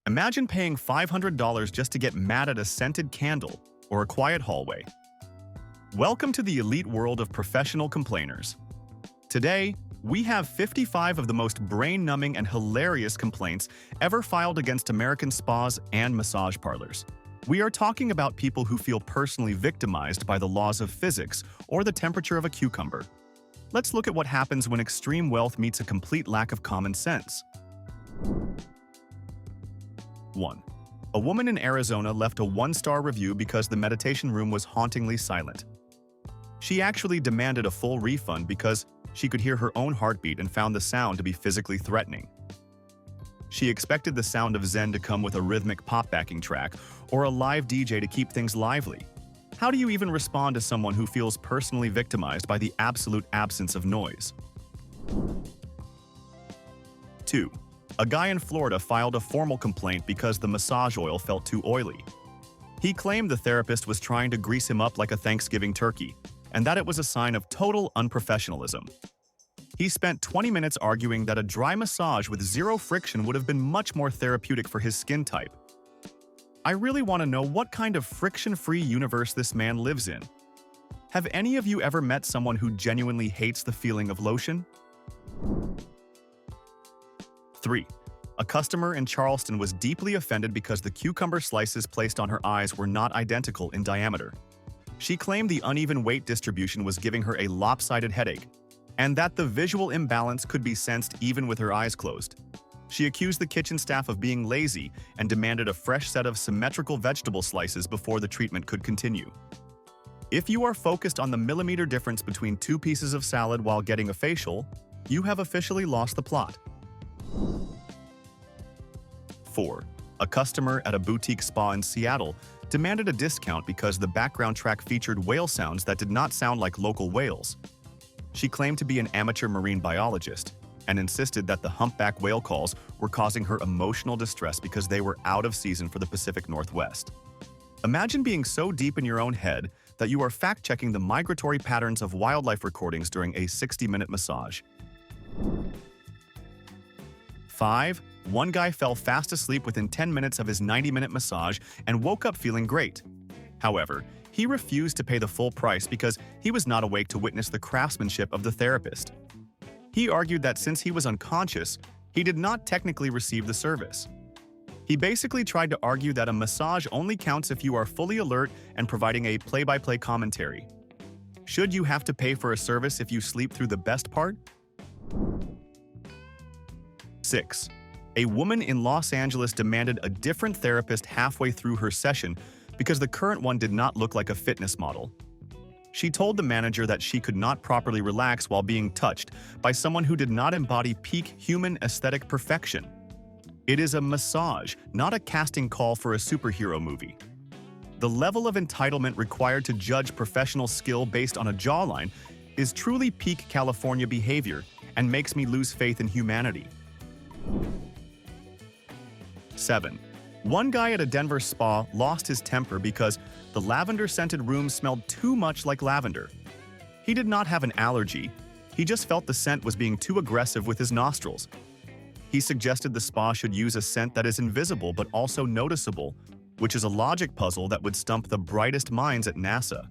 Imagine paying $500 just to get mad at a scented candle or a quiet hallway. Welcome to the elite world of professional complainers. Today, we have 55 of the most brain-numbing and hilarious complaints ever filed against American spas and massage parlors. We are talking about people who feel personally victimized by the laws of physics or the temperature of a cucumber. Let's look at what happens when extreme wealth meets a complete lack of common sense. 1. A woman in Arizona left a 1-star review because the meditation room was hauntingly silent. She actually demanded a full refund because she could hear her own heartbeat and found the sound to be physically threatening. She expected the sound of Zen to come with a rhythmic pop backing track or a live DJ to keep things lively. How do you even respond to someone who feels personally victimized by the absolute absence of noise? 2. A guy in Florida filed a formal complaint because the massage oil felt too oily. He claimed the therapist was trying to grease him up like a Thanksgiving turkey, and that it was a sign of total unprofessionalism. He spent 20 minutes arguing that a dry massage with zero friction would have been much more therapeutic for his skin type. I really want to know what kind of friction-free universe this man lives in. Have any of you ever met someone who genuinely hates the feeling of lotion? 3. A customer in Charleston was deeply offended because the cucumber slices placed on her eyes were not identical in diameter. She claimed the uneven weight distribution was giving her a lopsided headache, and that the visual imbalance could be sensed even with her eyes closed. She accused the kitchen staff of being lazy and demanded a fresh set of symmetrical vegetable slices before the treatment could continue. If you are focused on the millimeter difference between two pieces of salad while getting a facial, you have officially lost the plot. 4. A customer at a boutique spa in Seattle demanded a discount because the background track featured whale sounds that did not sound like local whales. She claimed to be an amateur marine biologist and insisted that the humpback whale calls were causing her emotional distress because they were out of season for the Pacific Northwest. Imagine being so deep in your own head that you are fact-checking the migratory patterns of wildlife recordings during a 60-minute massage. 5. One guy fell fast asleep within 10 minutes of his 90-minute massage and woke up feeling great. However, he refused to pay the full price because he was not awake to witness the craftsmanship of the therapist. He argued that since he was unconscious, he did not technically receive the service. He basically tried to argue that a massage only counts if you are fully alert and providing a play-by-play commentary. Should you have to pay for a service if you sleep through the best part? 6. A woman in Los Angeles demanded a different therapist halfway through her session because the current one did not look like a fitness model. She told the manager that she could not properly relax while being touched by someone who did not embody peak human aesthetic perfection. It is a massage, not a casting call for a superhero movie. The level of entitlement required to judge professional skill based on a jawline is truly peak California behavior and makes me lose faith in humanity. 7. One guy at a Denver spa lost his temper because the lavender-scented room smelled too much like lavender. He did not have an allergy, he just felt the scent was being too aggressive with his nostrils. He suggested the spa should use a scent that is invisible but also noticeable, which is a logic puzzle that would stump the brightest minds at NASA.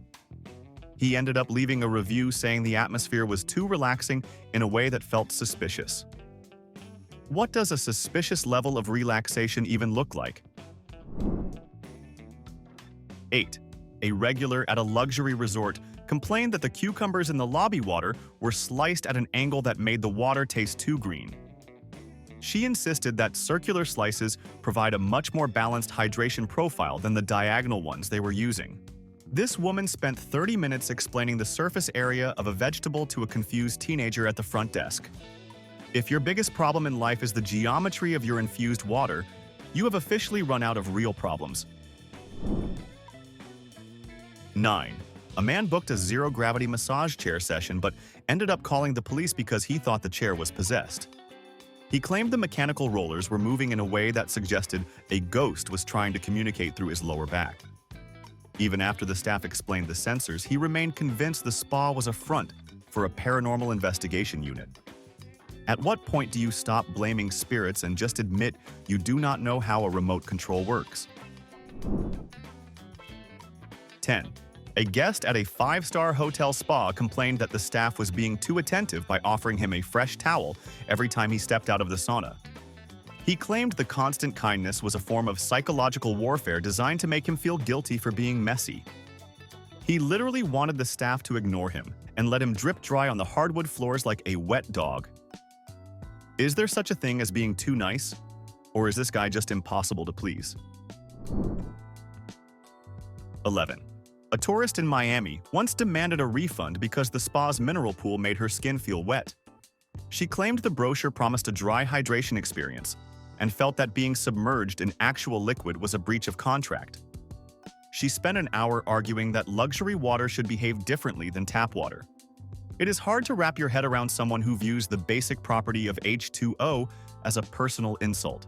He ended up leaving a review saying the atmosphere was too relaxing in a way that felt suspicious. What does a suspicious level of relaxation even look like? 8. A regular at a luxury resort complained that the cucumbers in the lobby water were sliced at an angle that made the water taste too green. She insisted that circular slices provide a much more balanced hydration profile than the diagonal ones they were using. This woman spent 30 minutes explaining the surface area of a vegetable to a confused teenager at the front desk. If your biggest problem in life is the geometry of your infused water, you have officially run out of real problems. 9. A man booked a zero-gravity massage chair session but ended up calling the police because he thought the chair was possessed. He claimed the mechanical rollers were moving in a way that suggested a ghost was trying to communicate through his lower back. Even after the staff explained the sensors, he remained convinced the spa was a front for a paranormal investigation unit. At what point do you stop blaming spirits and just admit you do not know how a remote control works? 10. A guest at a 5-star hotel spa complained that the staff was being too attentive by offering him a fresh towel every time he stepped out of the sauna. He claimed the constant kindness was a form of psychological warfare designed to make him feel guilty for being messy. He literally wanted the staff to ignore him and let him drip dry on the hardwood floors like a wet dog. Is there such a thing as being too nice? Or is this guy just impossible to please? 11. A tourist in Miami once demanded a refund because the spa's mineral pool made her skin feel wet. She claimed the brochure promised a dry hydration experience and felt that being submerged in actual liquid was a breach of contract. She spent an hour arguing that luxury water should behave differently than tap water. It is hard to wrap your head around someone who views the basic property of H2O as a personal insult.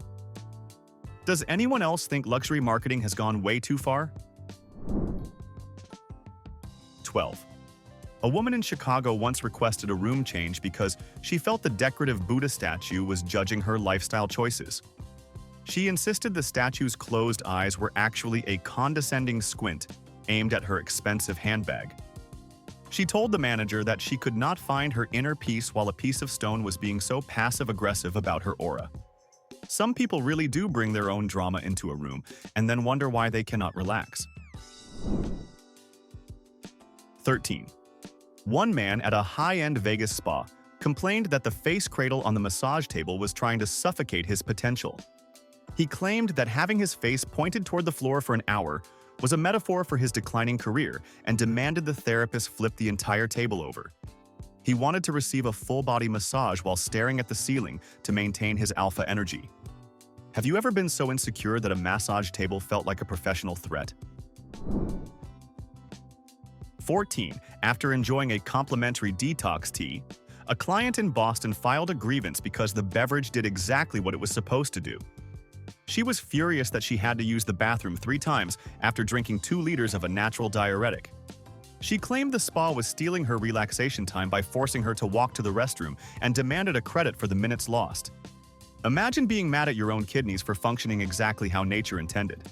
Does anyone else think luxury marketing has gone way too far? 12. A woman in Chicago once requested a room change because she felt the decorative Buddha statue was judging her lifestyle choices. She insisted the statue's closed eyes were actually a condescending squint aimed at her expensive handbag. She told the manager that she could not find her inner peace while a piece of stone was being so passive-aggressive about her aura. Some people really do bring their own drama into a room and then wonder why they cannot relax. 13. One man at a high-end Vegas spa complained that the face cradle on the massage table was trying to suffocate his potential. He claimed that having his face pointed toward the floor for an hour was a metaphor for his declining career and demanded the therapist flip the entire table over. He wanted to receive a full-body massage while staring at the ceiling to maintain his alpha energy. Have you ever been so insecure that a massage table felt like a professional threat? 14. After enjoying a complimentary detox tea, a client in Boston filed a grievance because the beverage did exactly what it was supposed to do. She was furious that she had to use the bathroom 3 times after drinking 2 liters of a natural diuretic. She claimed the spa was stealing her relaxation time by forcing her to walk to the restroom and demanded a credit for the minutes lost. Imagine being mad at your own kidneys for functioning exactly how nature intended.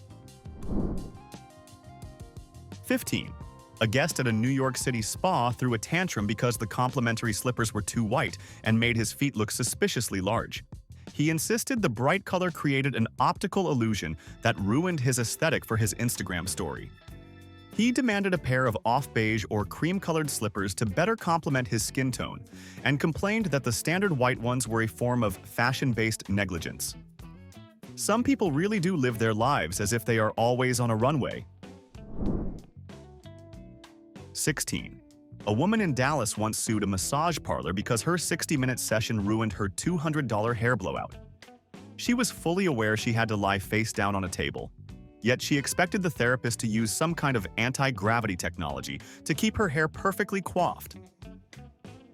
15. A guest at a New York City spa threw a tantrum because the complimentary slippers were too white and made his feet look suspiciously large. He insisted the bright color created an optical illusion that ruined his aesthetic for his Instagram story. He demanded a pair of off-beige or cream-colored slippers to better complement his skin tone and complained that the standard white ones were a form of fashion-based negligence. Some people really do live their lives as if they are always on a runway. 16. A woman in Dallas once sued a massage parlor because her 60-minute session ruined her $200 hair blowout. She was fully aware she had to lie face down on a table, yet she expected the therapist to use some kind of anti-gravity technology to keep her hair perfectly coiffed.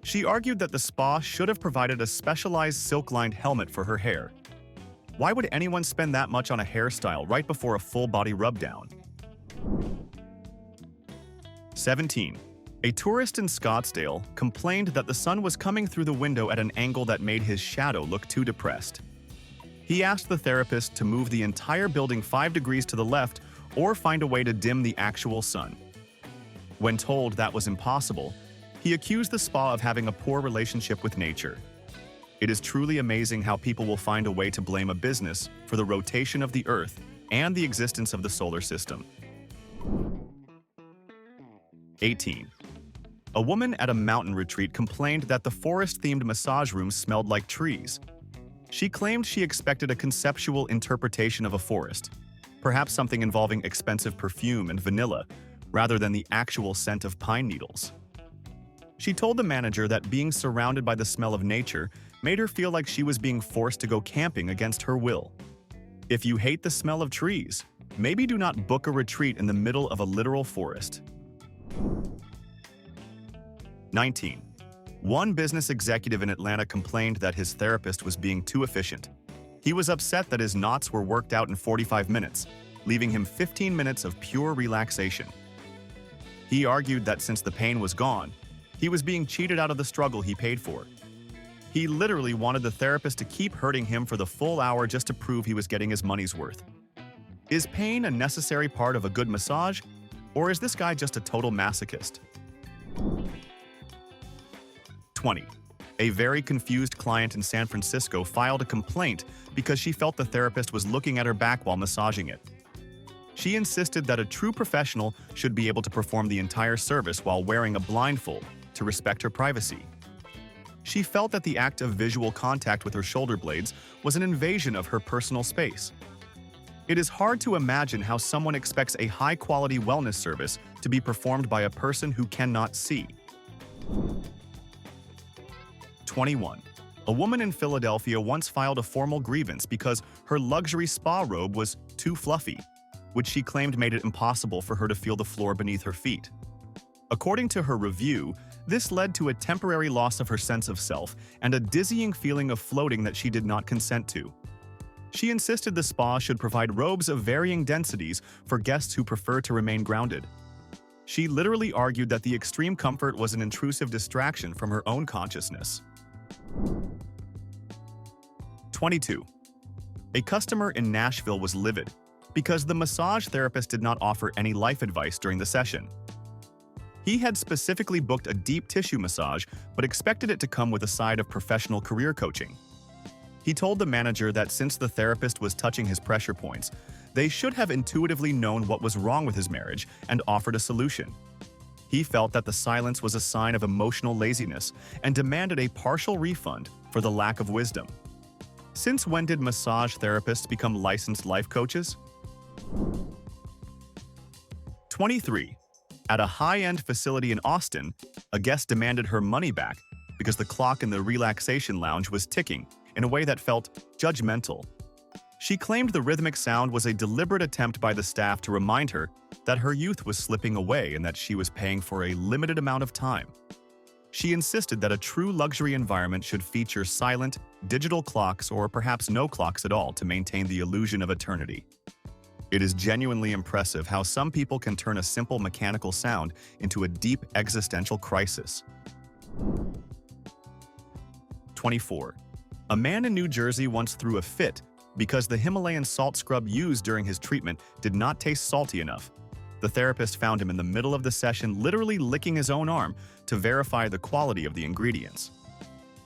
She argued that the spa should have provided a specialized silk-lined helmet for her hair. Why would anyone spend that much on a hairstyle right before a full-body rub-down? 17. A tourist in Scottsdale complained that the sun was coming through the window at an angle that made his shadow look too depressed. He asked the therapist to move the entire building 5 degrees to the left or find a way to dim the actual sun. When told that was impossible, he accused the spa of having a poor relationship with nature. It is truly amazing how people will find a way to blame a business for the rotation of the Earth and the existence of the solar system. 18. A woman at a mountain retreat complained that the forest-themed massage rooms smelled like trees. She claimed she expected a conceptual interpretation of a forest, perhaps something involving expensive perfume and vanilla, rather than the actual scent of pine needles. She told the manager that being surrounded by the smell of nature made her feel like she was being forced to go camping against her will. If you hate the smell of trees, maybe do not book a retreat in the middle of a literal forest. 19. One business executive in Atlanta complained that his therapist was being too efficient. He was upset that his knots were worked out in 45 minutes, leaving him 15 minutes of pure relaxation. He argued that since the pain was gone, he was being cheated out of the struggle he paid for. He literally wanted the therapist to keep hurting him for the full hour just to prove he was getting his money's worth. Is pain a necessary part of a good massage, or is this guy just a total masochist? 20. A very confused client in San Francisco filed a complaint because she felt the therapist was looking at her back while massaging it. She insisted that a true professional should be able to perform the entire service while wearing a blindfold to respect her privacy. She felt that the act of visual contact with her shoulder blades was an invasion of her personal space. It is hard to imagine how someone expects a high-quality wellness service to be performed by a person who cannot see. 21. A woman in Philadelphia once filed a formal grievance because her luxury spa robe was too fluffy, which she claimed made it impossible for her to feel the floor beneath her feet. According to her review, this led to a temporary loss of her sense of self and a dizzying feeling of floating that she did not consent to. She insisted the spa should provide robes of varying densities for guests who prefer to remain grounded. She literally argued that the extreme comfort was an intrusive distraction from her own consciousness. 22. A customer in Nashville was livid because the massage therapist did not offer any life advice during the session. He had specifically booked a deep tissue massage but expected it to come with a side of professional career coaching. He told the manager that since the therapist was touching his pressure points, they should have intuitively known what was wrong with his marriage and offered a solution. He felt that the silence was a sign of emotional laziness and demanded a partial refund for the lack of wisdom. Since when did massage therapists become licensed life coaches? 23. At a high-end facility in Austin, a guest demanded her money back because the clock in the relaxation lounge was ticking in a way that felt judgmental. She claimed the rhythmic sound was a deliberate attempt by the staff to remind her that her youth was slipping away and that she was paying for a limited amount of time. She insisted that a true luxury environment should feature silent, digital clocks or perhaps no clocks at all to maintain the illusion of eternity. It is genuinely impressive how some people can turn a simple mechanical sound into a deep existential crisis. 24. A man in New Jersey once threw a fit because the Himalayan salt scrub used during his treatment did not taste salty enough. The therapist found him in the middle of the session literally licking his own arm to verify the quality of the ingredients.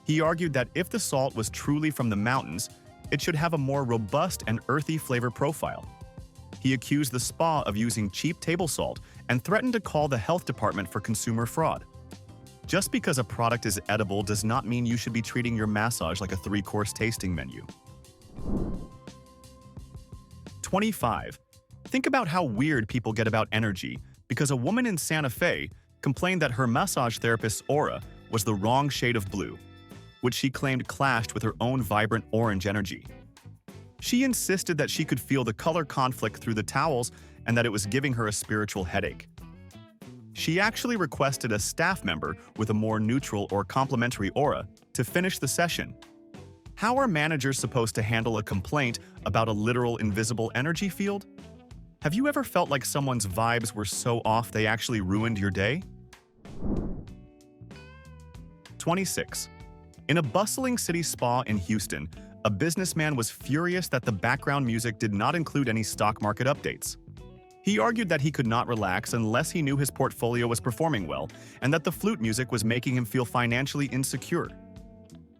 He argued that if the salt was truly from the mountains, it should have a more robust and earthy flavor profile. He accused the spa of using cheap table salt and threatened to call the health department for consumer fraud. Just because a product is edible does not mean you should be treating your massage like a 3-course tasting menu. 25. Think about how weird people get about energy because a woman in Santa Fe complained that her massage therapist's aura was the wrong shade of blue, which she claimed clashed with her own vibrant orange energy. She insisted that she could feel the color conflict through the towels and that it was giving her a spiritual headache. She actually requested a staff member with a more neutral or complementary aura to finish the session. How are managers supposed to handle a complaint about a literal invisible energy field? Have you ever felt like someone's vibes were so off they actually ruined your day? 26. In a bustling city spa in Houston, a businessman was furious that the background music did not include any stock market updates. He argued that he could not relax unless he knew his portfolio was performing well and that the flute music was making him feel financially insecure.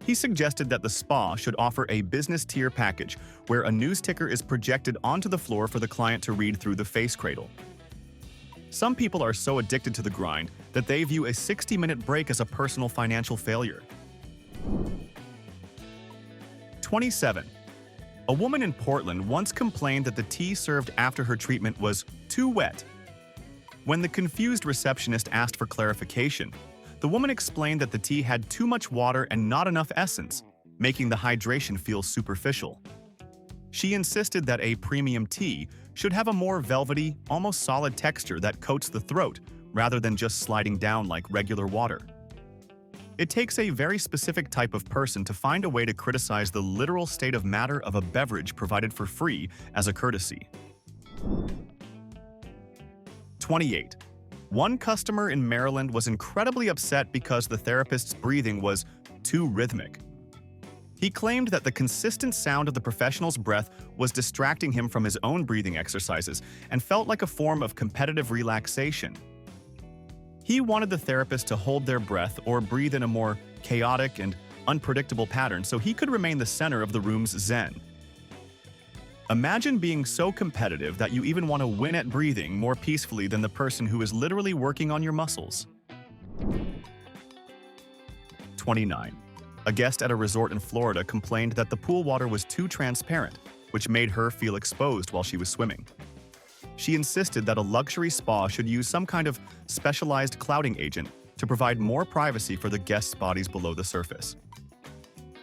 He suggested that the spa should offer a business tier package where a news ticker is projected onto the floor for the client to read through the face cradle. Some people are so addicted to the grind that they view a 60-minute break as a personal financial failure. 27. A woman in Portland once complained that the tea served after her treatment was too wet. When the confused receptionist asked for clarification, the woman explained that the tea had too much water and not enough essence, making the hydration feel superficial. She insisted that a premium tea should have a more velvety, almost solid texture that coats the throat rather than just sliding down like regular water. It takes a very specific type of person to find a way to criticize the literal state of matter of a beverage provided for free as a courtesy. 28. One customer in Maryland was incredibly upset because the therapist's breathing was too rhythmic. He claimed that the consistent sound of the professional's breath was distracting him from his own breathing exercises and felt like a form of competitive relaxation. He wanted the therapist to hold their breath or breathe in a more chaotic and unpredictable pattern so he could remain the center of the room's zen. Imagine being so competitive that you even want to win at breathing more peacefully than the person who is literally working on your muscles. 29. A guest at a resort in Florida complained that the pool water was too transparent, which made her feel exposed while she was swimming. She insisted that a luxury spa should use some kind of specialized clouding agent to provide more privacy for the guests' bodies below the surface.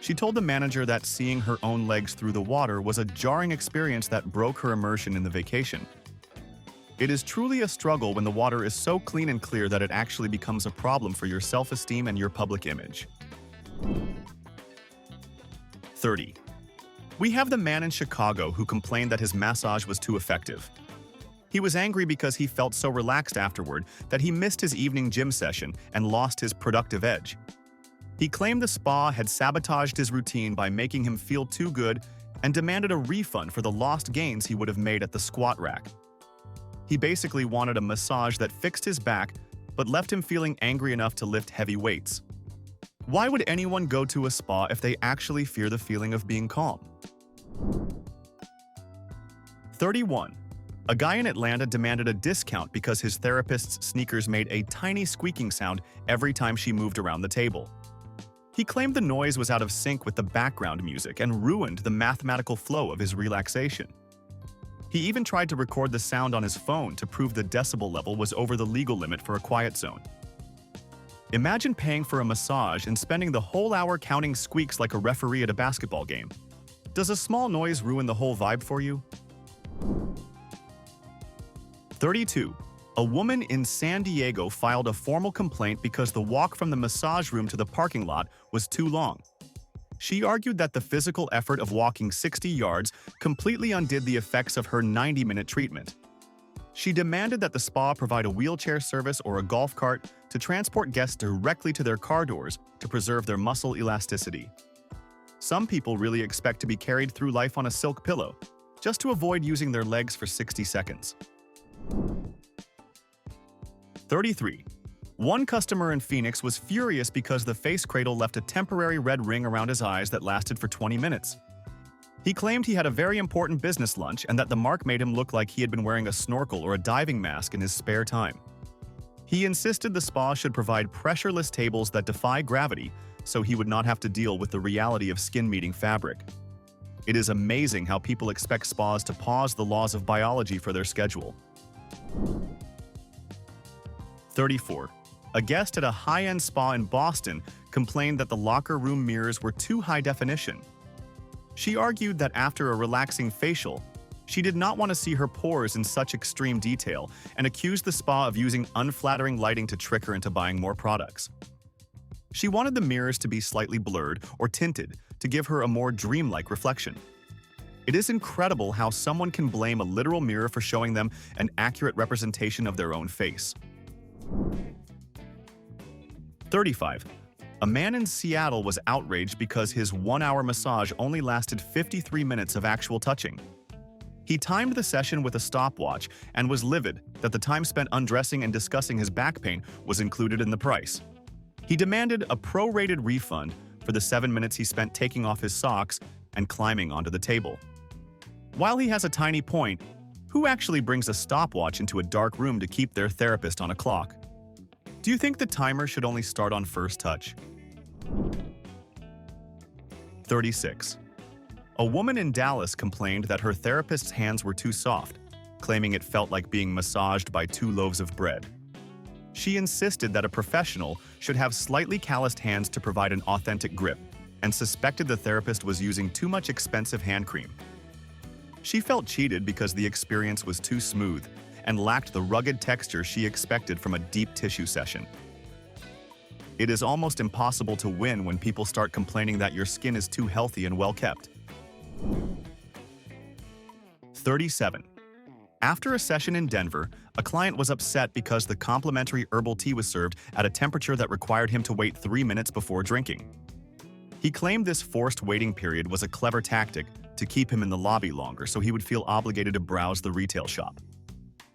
She told the manager that seeing her own legs through the water was a jarring experience that broke her immersion in the vacation. It is truly a struggle when the water is so clean and clear that it actually becomes a problem for your self-esteem and your public image. 30. We have the man in Chicago who complained that his massage was too effective. He was angry because he felt so relaxed afterward that he missed his evening gym session and lost his productive edge. He claimed the spa had sabotaged his routine by making him feel too good and demanded a refund for the lost gains he would have made at the squat rack. He basically wanted a massage that fixed his back but left him feeling angry enough to lift heavy weights. Why would anyone go to a spa if they actually fear the feeling of being calm? 31. A guy in Atlanta demanded a discount because his therapist's sneakers made a tiny squeaking sound every time she moved around the table. He claimed the noise was out of sync with the background music and ruined the mathematical flow of his relaxation. He even tried to record the sound on his phone to prove the decibel level was over the legal limit for a quiet zone. Imagine paying for a massage and spending the whole hour counting squeaks like a referee at a basketball game. Does a small noise ruin the whole vibe for you? 32. A woman in San Diego filed a formal complaint because the walk from the massage room to the parking lot was too long. She argued that the physical effort of walking 60 yards completely undid the effects of her 90-minute treatment. She demanded that the spa provide a wheelchair service or a golf cart to transport guests directly to their car doors to preserve their muscle elasticity. Some people really expect to be carried through life on a silk pillow, just to avoid using their legs for 60 seconds. 33. One customer in Phoenix was furious because the face cradle left a temporary red ring around his eyes that lasted for 20 minutes. He claimed he had a very important business lunch and that the mark made him look like he had been wearing a snorkel or a diving mask in his spare time. He insisted the spa should provide pressureless tables that defy gravity so he would not have to deal with the reality of skin-meeting fabric. It is amazing how people expect spas to pause the laws of biology for their schedule. 34. A guest at a high-end spa in Boston complained that the locker room mirrors were too high definition. She argued that after a relaxing facial, she did not want to see her pores in such extreme detail and accused the spa of using unflattering lighting to trick her into buying more products. She wanted the mirrors to be slightly blurred or tinted to give her a more dreamlike reflection. It is incredible how someone can blame a literal mirror for showing them an accurate representation of their own face. 35. A man in Seattle was outraged because his one-hour massage only lasted 53 minutes of actual touching. He timed the session with a stopwatch and was livid that the time spent undressing and discussing his back pain was included in the price. He demanded a prorated refund for the 7 minutes he spent taking off his socks and climbing onto the table. While he has a tiny point, who actually brings a stopwatch into a dark room to keep their therapist on a clock? Do you think the timer should only start on first touch? 36. A woman in Dallas complained that her therapist's hands were too soft, claiming it felt like being massaged by 2 loaves of bread. She insisted that a professional should have slightly calloused hands to provide an authentic grip, and suspected the therapist was using too much expensive hand cream. She felt cheated because the experience was too smooth and lacked the rugged texture she expected from a deep tissue session. It is almost impossible to win when people start complaining that your skin is too healthy and well-kept. 37. After a session in Denver, a client was upset because the complimentary herbal tea was served at a temperature that required him to wait 3 minutes before drinking. He claimed this forced waiting period was a clever tactic to keep him in the lobby longer so he would feel obligated to browse the retail shop.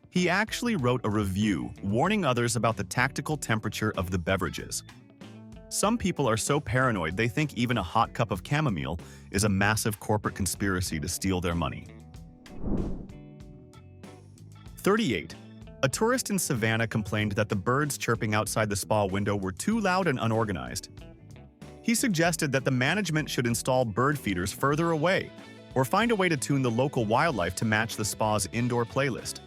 He actually wrote a review warning others about the tactical temperature of the beverages. Some people are so paranoid they think even a hot cup of chamomile is a massive corporate conspiracy to steal their money. 38. A tourist in Savannah complained that the birds chirping outside the spa window were too loud and unorganized. He suggested that the management should install bird feeders further away or find a way to tune the local wildlife to match the spa's indoor playlist.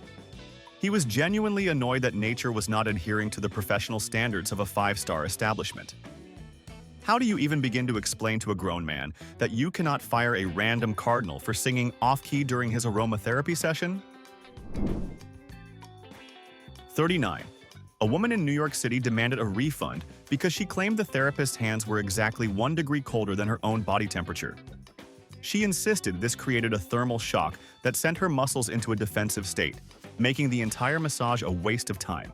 He was genuinely annoyed that nature was not adhering to the professional standards of a five-star establishment. How do you even begin to explain to a grown man that you cannot fire a random cardinal for singing off-key during his aromatherapy session? 39. A woman in New York City demanded a refund because she claimed the therapist's hands were exactly 1 degree colder than her own body temperature. She insisted this created a thermal shock that sent her muscles into a defensive state, making the entire massage a waste of time.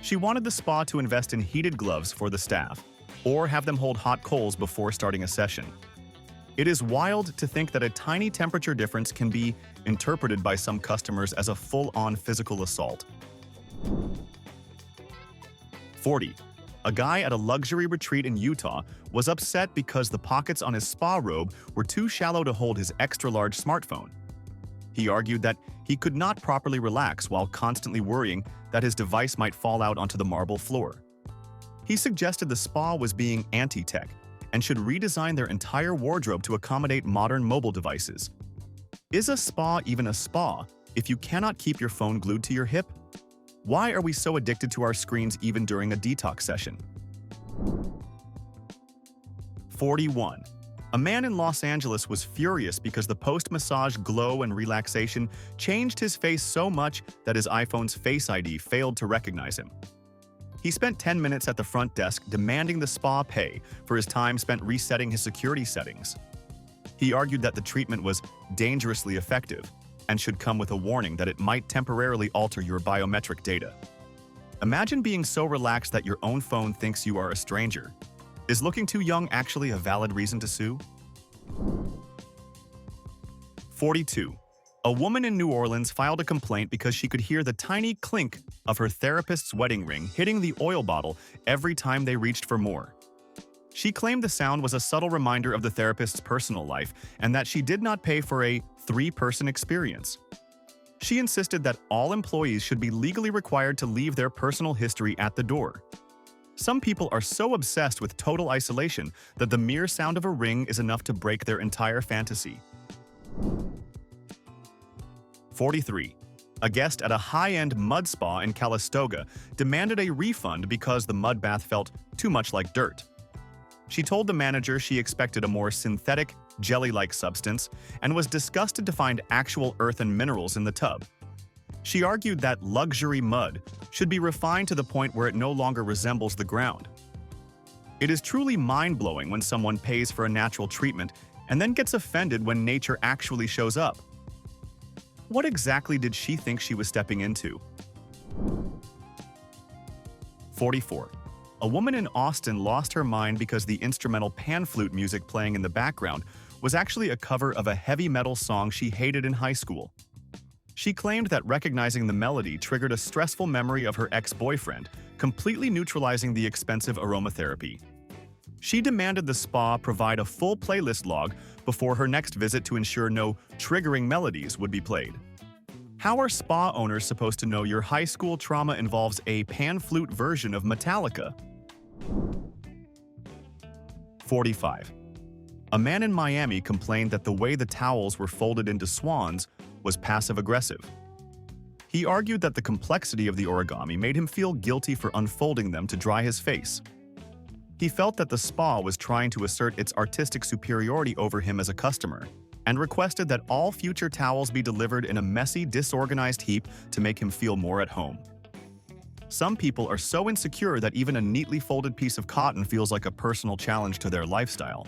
She wanted the spa to invest in heated gloves for the staff, or have them hold hot coals before starting a session. It is wild to think that a tiny temperature difference can be interpreted by some customers as a full-on physical assault. 40. A guy at a luxury retreat in Utah was upset because the pockets on his spa robe were too shallow to hold his extra-large smartphone. He argued that he could not properly relax while constantly worrying that his device might fall out onto the marble floor. He suggested the spa was being anti-tech and should redesign their entire wardrobe to accommodate modern mobile devices. Is a spa even a spa if you cannot keep your phone glued to your hip? Why are we so addicted to our screens even during a detox session? 41. A man in Los Angeles was furious because the post-massage glow and relaxation changed his face so much that his iPhone's Face ID failed to recognize him. He spent 10 minutes at the front desk demanding the spa pay for his time spent resetting his security settings. He argued that the treatment was dangerously effective and should come with a warning that it might temporarily alter your biometric data. Imagine being so relaxed that your own phone thinks you are a stranger. Is looking too young actually a valid reason to sue? 42. A woman in New Orleans filed a complaint because she could hear the tiny clink of her therapist's wedding ring hitting the oil bottle every time they reached for more. She claimed the sound was a subtle reminder of the therapist's personal life and that she did not pay for a 3-person experience. She insisted that all employees should be legally required to leave their personal history at the door. Some people are so obsessed with total isolation that the mere sound of a ring is enough to break their entire fantasy. 43. A guest at a high-end mud spa in Calistoga demanded a refund because the mud bath felt too much like dirt. She told the manager she expected a more synthetic, jelly-like substance and was disgusted to find actual earth and minerals in the tub. She argued that luxury mud should be refined to the point where it no longer resembles the ground. It is truly mind-blowing when someone pays for a natural treatment and then gets offended when nature actually shows up. What exactly did she think she was stepping into? 44. A woman in Austin lost her mind because the instrumental pan flute music playing in the background was actually a cover of a heavy metal song she hated in high school. She claimed that recognizing the melody triggered a stressful memory of her ex-boyfriend, completely neutralizing the expensive aromatherapy. She demanded the spa provide a full playlist log before her next visit to ensure no triggering melodies would be played. How are spa owners supposed to know your high school trauma involves a pan flute version of Metallica? 45. A man in Miami complained that the way the towels were folded into swans was passive-aggressive. He argued that the complexity of the origami made him feel guilty for unfolding them to dry his face. He felt that the spa was trying to assert its artistic superiority over him as a customer, and requested that all future towels be delivered in a messy, disorganized heap to make him feel more at home. Some people are so insecure that even a neatly folded piece of cotton feels like a personal challenge to their lifestyle.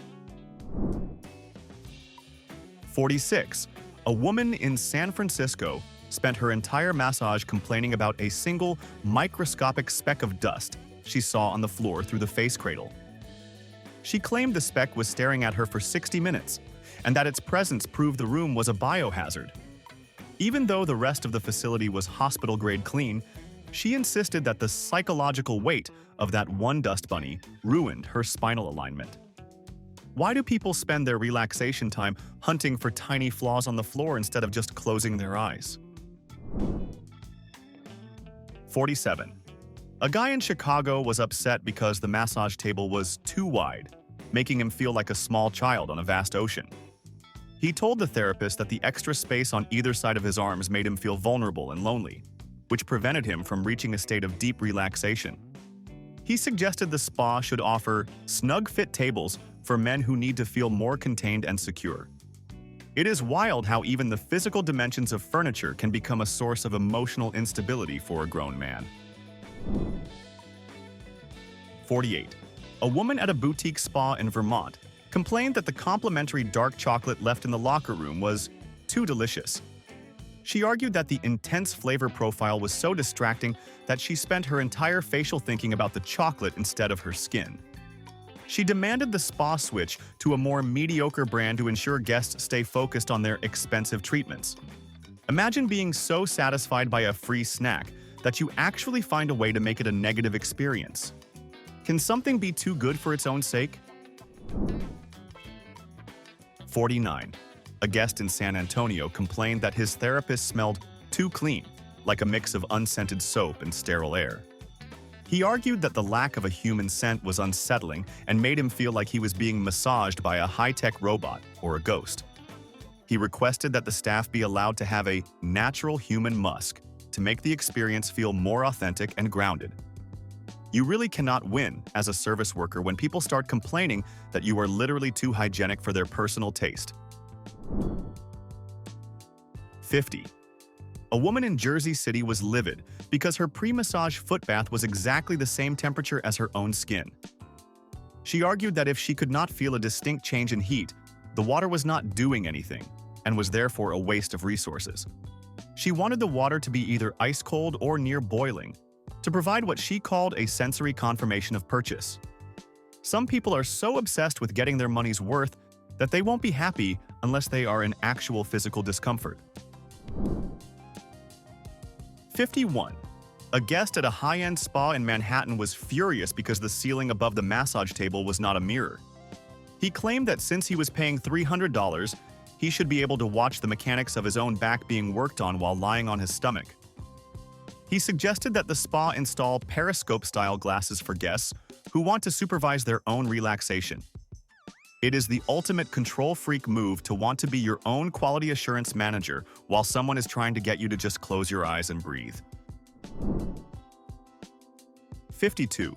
46. A woman in San Francisco spent her entire massage complaining about a single microscopic speck of dust she saw on the floor through the face cradle. She claimed the speck was staring at her for 60 minutes, and that its presence proved the room was a biohazard. Even though the rest of the facility was hospital-grade clean, she insisted that the psychological weight of that one dust bunny ruined her spinal alignment. Why do people spend their relaxation time hunting for tiny flaws on the floor instead of just closing their eyes? 47. A guy in Chicago was upset because the massage table was too wide, making him feel like a small child on a vast ocean. He told the therapist that the extra space on either side of his arms made him feel vulnerable and lonely, which prevented him from reaching a state of deep relaxation. He suggested the spa should offer snug-fit tables for men who need to feel more contained and secure. It is wild how even the physical dimensions of furniture can become a source of emotional instability for a grown man. 48. A woman at a boutique spa in Vermont complained that the complimentary dark chocolate left in the locker room was too delicious. She argued that the intense flavor profile was so distracting that she spent her entire facial thinking about the chocolate instead of her skin. She demanded the spa switch to a more mediocre brand to ensure guests stay focused on their expensive treatments. Imagine being so satisfied by a free snack that you actually find a way to make it a negative experience. Can something be too good for its own sake? 49. A guest in San Antonio complained that his therapist smelled too clean, like a mix of unscented soap and sterile air. He argued that the lack of a human scent was unsettling and made him feel like he was being massaged by a high-tech robot or a ghost. He requested that the staff be allowed to have a natural human musk to make the experience feel more authentic and grounded. You really cannot win as a service worker when people start complaining that you are literally too hygienic for their personal taste. 50. A woman in Jersey City was livid because her pre-massage foot bath was exactly the same temperature as her own skin. She argued that if she could not feel a distinct change in heat, the water was not doing anything and was therefore a waste of resources. She wanted the water to be either ice-cold or near boiling, to provide what she called a sensory confirmation of purchase. Some people are so obsessed with getting their money's worth that they won't be happy unless they are in actual physical discomfort. 51. A guest at a high-end spa in Manhattan was furious because the ceiling above the massage table was not a mirror. He claimed that since he was paying $300, he should be able to watch the mechanics of his own back being worked on while lying on his stomach. He suggested that the spa install periscope-style glasses for guests who want to supervise their own relaxation. It is the ultimate control freak move to want to be your own quality assurance manager while someone is trying to get you to just close your eyes and breathe. 52.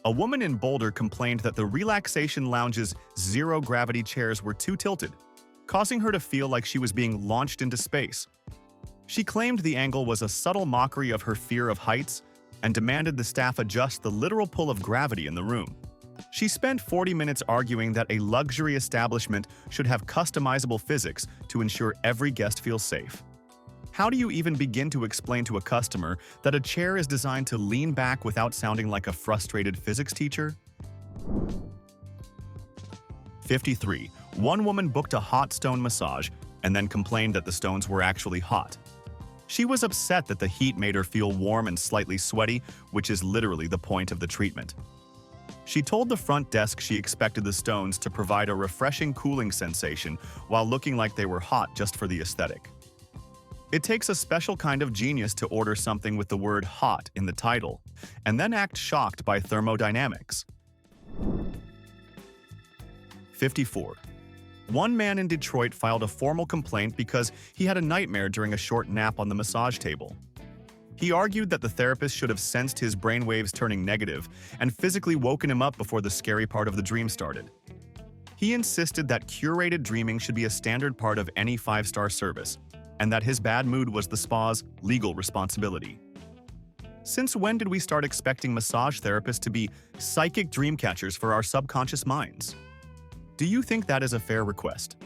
A woman in Boulder complained that the relaxation lounge's zero-gravity chairs were too tilted, causing her to feel like she was being launched into space. She claimed the angle was a subtle mockery of her fear of heights and demanded the staff adjust the literal pull of gravity in the room. She spent 40 minutes arguing that a luxury establishment should have customizable physics to ensure every guest feels safe. How do you even begin to explain to a customer that a chair is designed to lean back without sounding like a frustrated physics teacher? 53. One woman booked a hot stone massage and then complained that the stones were actually hot. She was upset that the heat made her feel warm and slightly sweaty, which is literally the point of the treatment. She told the front desk she expected the stones to provide a refreshing cooling sensation while looking like they were hot just for the aesthetic. It takes a special kind of genius to order something with the word hot in the title, and then act shocked by thermodynamics. 54. One man in Detroit filed a formal complaint because he had a nightmare during a short nap on the massage table. He argued that the therapist should have sensed his brainwaves turning negative and physically woken him up before the scary part of the dream started. He insisted that curated dreaming should be a standard part of any 5-star service, and that his bad mood was the spa's legal responsibility. Since when did we start expecting massage therapists to be psychic dream catchers for our subconscious minds? Do you think that is a fair request?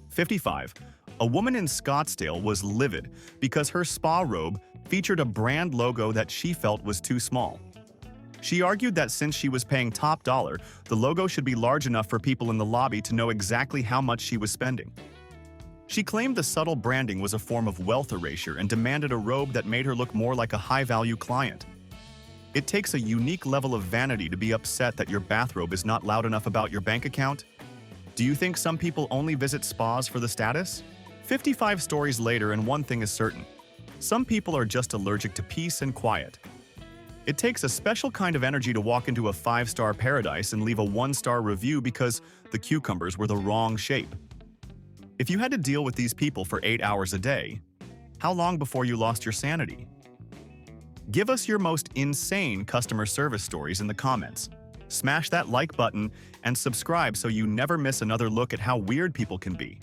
55. A woman in Scottsdale was livid because her spa robe featured a brand logo that she felt was too small. She argued that since she was paying top dollar, the logo should be large enough for people in the lobby to know exactly how much she was spending. She claimed the subtle branding was a form of wealth erasure and demanded a robe that made her look more like a high-value client. It takes a unique level of vanity to be upset that your bathrobe is not loud enough about your bank account. Do you think some people only visit spas for the status? 55 stories later, and one thing is certain. Some people are just allergic to peace and quiet. It takes a special kind of energy to walk into a 5-star paradise and leave a 1-star review because the cucumbers were the wrong shape. If you had to deal with these people for 8 hours a day, how long before you lost your sanity? Give us your most insane customer service stories in the comments. Smash that like button and subscribe so you never miss another look at how weird people can be.